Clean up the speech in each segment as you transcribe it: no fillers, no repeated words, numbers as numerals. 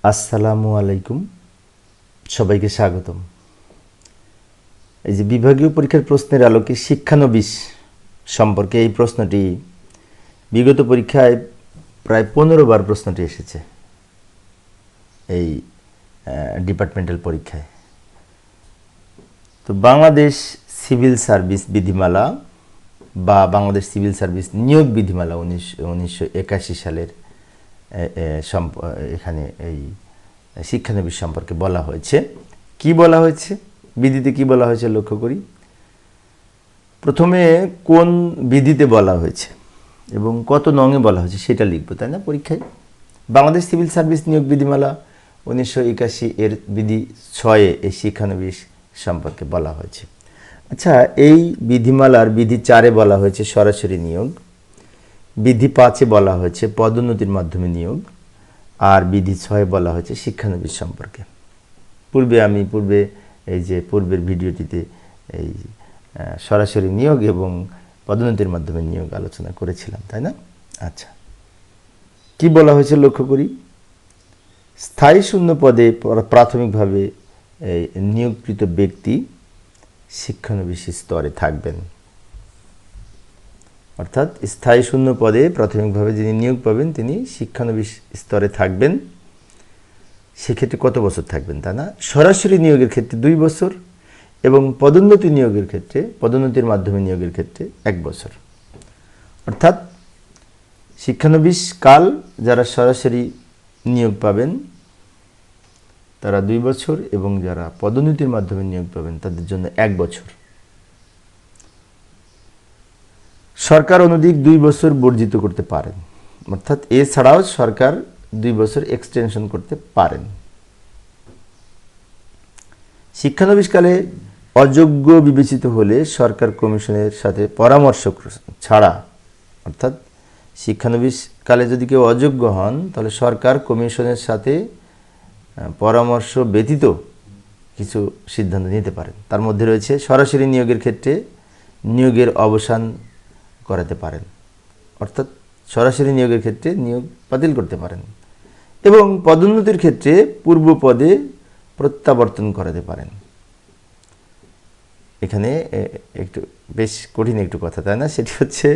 আসসালামু আলাইকুম, সবাইকে স্বাগতম। এই যে বিভাগীয় পরীক্ষার প্রশ্নের আলোকে শিক্ষানবিশ সম্পর্কে এই প্রশ্নটি বিগত পরীক্ষায় প্রায় 15 বার প্রশ্নটি এসেছে এই ডিপার্টমেন্টাল পরীক্ষায়। তো বাংলাদেশ সিভিল সার্ভিস বিধিমালা বা বাংলাদেশ সিভিল সার্ভিস নিয়োগ বিধিমালা 1981 সালের এখানে এই শিক্ষানবিশ সম্পর্কে বলা হয়েছে। কি বলা হয়েছে, বিধিতে কি বলা হয়েছে লক্ষ্য করি। প্রথমে কোন বিধিতে বলা হয়েছে এবং কত নঙে বলা হয়েছে সেটা লিখবো, তাই না পরীক্ষায়। বাংলাদেশ সিভিল সার্ভিস নিয়োগ বিধিমালা 1981 এর বিধি 6 এই শিক্ষানবিশ সম্পর্কে বলা হয়েছে। আচ্ছা, এই বিধিমালার বিধি 4 বলা হয়েছে সরাসরি নিয়োগ, বিধি 5 বলা হয়েছে পদোন্নতির মাধ্যমে নিয়োগ, আর বিধি 6 বলা হয়েছে শিক্ষানবিশ সম্পর্কে। আমি এই যে পূর্বের ভিডিওটিতে এই সরাসরি নিয়োগ এবং পদোন্নতির মাধ্যমে নিয়োগ আলোচনা করেছিলাম, তাই না? আচ্ছা, কি বলা হয়েছে লক্ষ্য করি। স্থায়ী শূন্য পদে প্রাথমিকভাবে নিয়োগকৃত ব্যক্তি শিক্ষানবিশ স্তরে থাকবেন। অর্থাৎ স্থায়ী শূন্য পদে প্রাথমিকভাবে যিনি নিয়োগ পাবেন তিনি শিক্ষানবিশ স্তরে থাকবেন। সেক্ষেত্রে কত বছর থাকবেন তা না, সরাসরি নিয়োগের ক্ষেত্রে 2 বছর এবং পদোন্নতি নিয়োগের ক্ষেত্রে, পদোন্নতির মাধ্যমে নিয়োগের ক্ষেত্রে 1 বছর। অর্থাৎ শিক্ষানবিশ কাল যারা সরাসরি নিয়োগ পাবেন তারা 2 বছর এবং যারা পদোন্নতির মাধ্যমে নিয়োগ পাবেন তাদের জন্য 1 বছর। সরকার অনধিক 2 বছর বর্জিত করতে পারেন, অর্থাৎ এছাড়াও সরকার 2 বছর এক্সটেনশন করতে পারেন। শিক্ষানবিশকালে অযোগ্য বিবেচিত হলে সরকার কমিশনের সাথে পরামর্শ ছাড়া, অর্থাৎ শিক্ষানবিশকালে যদি কেউ অযোগ্য হন তাহলে সরকার কমিশনের সাথে পরামর্শ ব্যতীত কিছু সিদ্ধান্ত নিতে পারেন। তার মধ্যে রয়েছে সরাসরি নিয়োগের ক্ষেত্রে নিয়োগের অবসান করাতে পারেন, অর্থাৎ সরাসরি নিয়োগের ক্ষেত্রে নিয়োগ বাতিল করতে পারেন, এবং পদোন্নতির ক্ষেত্রে পূর্ব পদে প্রত্যাবর্তন করাতে পারেন। এখানে একটু বেশ কঠিন একটু কথা, তাই না? সেটি হচ্ছে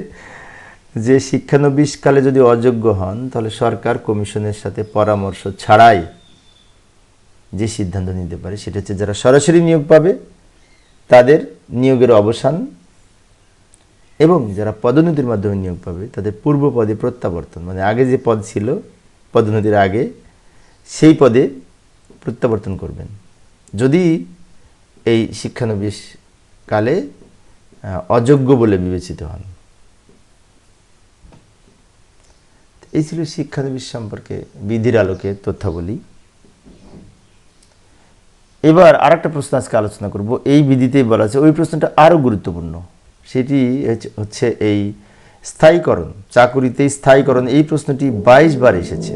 যে শিক্ষানবিশ কালে যদি অযোগ্য হন তাহলে সরকার কমিশনের সাথে পরামর্শ ছাড়াই যে সিদ্ধান্ত নিতে পারে সেটা হচ্ছে যারা সরাসরি নিয়োগ পাবে তাদের নিয়োগের অবসান, এবং যারা পদোন্নতির মাধ্যমে নিয়োগ পাবে তাদের পূর্ব পদে প্রত্যাবর্তন, মানে আগে যে পদ ছিল পদোন্নতির আগে সেই পদে প্রত্যাবর্তন করবেন যদি এই শিক্ষানবিশ কালে অযোগ্য বলে বিবেচিত হন। এই ছিল শিক্ষানবিশ সম্পর্কে বিধির আলোকে তথ্যাবলী। এবার আরেকটা প্রশ্ন আজকে আলোচনা করব। এই বিধিতেই বলা আছে, ওই প্রশ্নটা আরও গুরুত্বপূর্ণ। সেটি হচ্ছে এই স্থায়ীকরণ, চাকুরিতে স্থায়ীকরণ। এই প্রশ্নটি 22 বার এসেছে।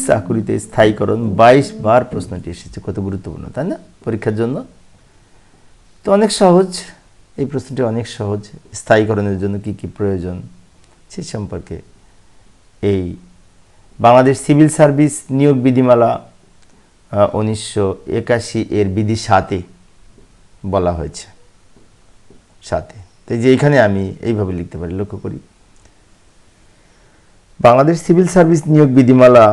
চাকুরিতে স্থায়ীকরণ 22 বার প্রশ্নটি এসেছে। কত গুরুত্বপূর্ণ, তাই না পরীক্ষার জন্য? তো অনেক সহজ, এই প্রশ্নটি অনেক সহজ। স্থায়ীকরণের জন্য কি কি প্রয়োজন সে সম্পর্কে এই বাংলাদেশ সিভিল সার্ভিস নিয়োগ বিধিমালা 1981 এর বিধি 7 বলা হয়েছে। 7 তাই যে এখানে আমি এইভাবে লিখতে পারি, লক্ষ্য করি। বাংলাদেশ সিভিল সার্ভিস নিয়োগ বিধিমালা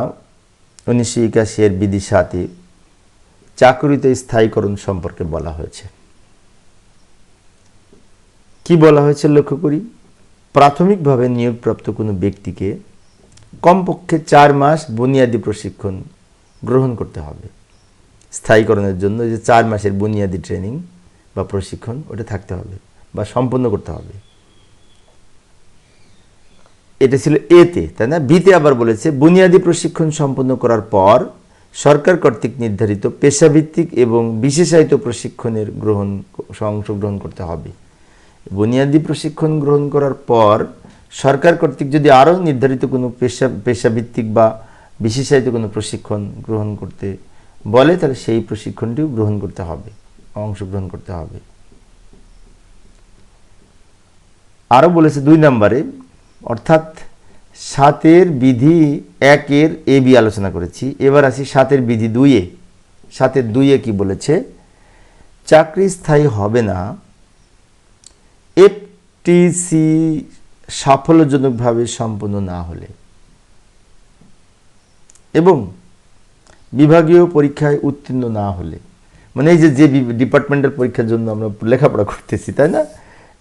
1981 এর বিধি 7 চাকুরিতে স্থায়ীকরণ সম্পর্কে বলা হয়েছে। কি বলা হয়েছে লক্ষ্য করি। প্রাথমিকভাবে নিয়োগপ্রাপ্ত কোনো ব্যক্তিকে কমপক্ষে 4 মাস বুনিয়াদী প্রশিক্ষণ গ্রহণ করতে হবে। স্থায়ীকরণের জন্য যে 4 মাসের বুনিয়াদী ট্রেনিং বা প্রশিক্ষণ ওটা থাকতে হবে বা সম্পন্ন করতে হবে। এটা ছিল এতে, তাই না? বিতে আবার বলেছে বুনিয়াদী প্রশিক্ষণ সম্পন্ন করার পর সরকার কর্তৃক নির্ধারিত পেশাভিত্তিক এবং বিশেষায়িত প্রশিক্ষণের অংশগ্রহণ করতে হবে। বুনিয়াদী প্রশিক্ষণ গ্রহণ করার পর সরকার কর্তৃক যদি আরও নির্ধারিত কোনো পেশাভিত্তিক বা বিশেষায়িত কোনো প্রশিক্ষণ গ্রহণ করতে বলে তাহলে সেই প্রশিক্ষণটিও গ্রহণ করতে হবে, অংশগ্রহণ করতে হবে। আরও বলেছে 2 নম্বরে, অর্থাৎ 7-এর বিধি 1-এর এ বি আলোচনা করেছি। এবার আসি 7-এর বিধি 2-এ। 7-এর 2-এ কি বলেছে? চাকরি স্থায়ী হবে না এফটিসি সাফল্যজনকভাবে সম্পন্ন না হলে এবং বিভাগীয় পরীক্ষায় উত্তীর্ণ না হলে। মানে এই যে ডিপার্টমেন্টাল পরীক্ষার জন্য আমরা লেখাপড়া করতেছি, তাই না?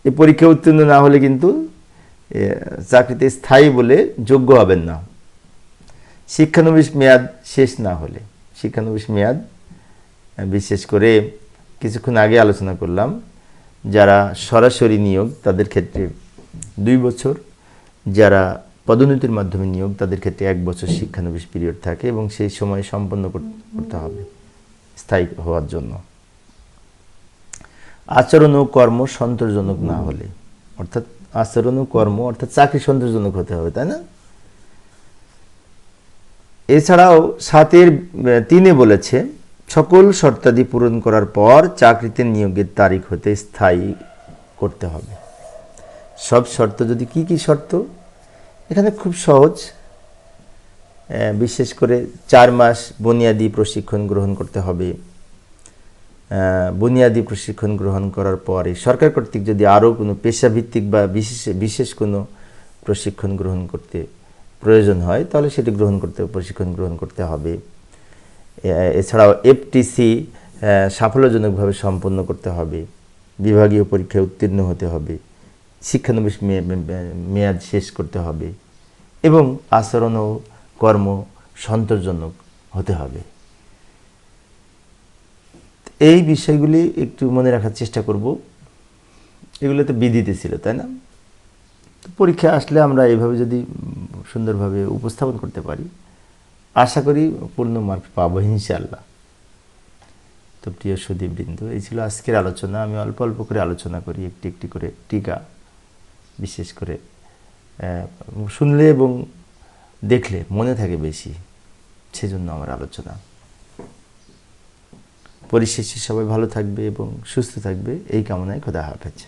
এই পরীক্ষায় উত্তীর্ণ না হলে কিন্তু চাকরিতে স্থায়ী বলে যোগ্য হবেন না। শিক্ষানবিশ মেয়াদ শেষ না হলে। শিক্ষানবিশ মেয়াদ বিশেষ করে কিছুক্ষণ আগে আলোচনা করলাম, যারা সরাসরি নিয়োগ তাদের ক্ষেত্রে 2 বছর, যারা পদোন্নতির মাধ্যমে নিয়োগ তাদের ক্ষেত্রে 1 বছর শিক্ষানবিশ পিরিয়ড থাকে এবং সেই সময় সম্পন্ন করতে হবে স্থায়ী হওয়ার জন্য। আচরণ ও কর্ম সন্তোষজনক না হলে, অর্থাৎ আচরণ ও কর্ম অর্থাৎ চাকরি সন্তোষজনক হতে হবে, তাই না? এছাড়াও 7-এর 3-এ বলেছে সকল শর্তাদি পূরণ করার পর চাকরিতে নিয়োগের তারিখ হতে স্থায়ী করতে হবে। সব শর্ত যদি কি কি শর্ত? এখানে খুব সহজ, বিশেষ করে 4 মাস বুনিয়াদী প্রশিক্ষণ গ্রহণ করতে হবে। বুনিয়াদী প্রশিক্ষণ গ্রহণ করার পরে সরকার কর্তৃক যদি আরও কোনো পেশাভিত্তিক বা বিশেষ কোনো প্রশিক্ষণ গ্রহণ করতে প্রয়োজন হয় তাহলে সেটি প্রশিক্ষণ গ্রহণ করতে হবে। এছাড়াও এফটিসি সাফল্যজনকভাবে সম্পন্ন করতে হবে, বিভাগীয় পরীক্ষায় উত্তীর্ণ হতে হবে, শিক্ষানবিশ মেয়াদ শেষ করতে হবে এবং আচরণ ও কর্ম সন্তোষজনক হতে হবে। এই বিষয়গুলি একটু মনে রাখার চেষ্টা করব। এগুলো তো বিধিতে ছিল, তাই না? পরীক্ষা আসলে আমরা এইভাবে যদি সুন্দরভাবে উপস্থাপন করতে পারি, আশা করি পূর্ণ মার্ক পাবো ইনশাআল্লাহ। তো প্রিয় সুধীবৃন্দ, এই ছিল আজকের আলোচনা। আমি অল্প অল্প করে আলোচনা করি, একটি একটি করে টিকা, বিশেষ করে শুনলে এবং দেখলে মনে থাকে বেশি, সেজন্য আমার আলোচনা। পরিশেষে সবাই ভালো থাকবে এবং সুস্থ থাকবে এই কামনায় খোদা হাফেজ।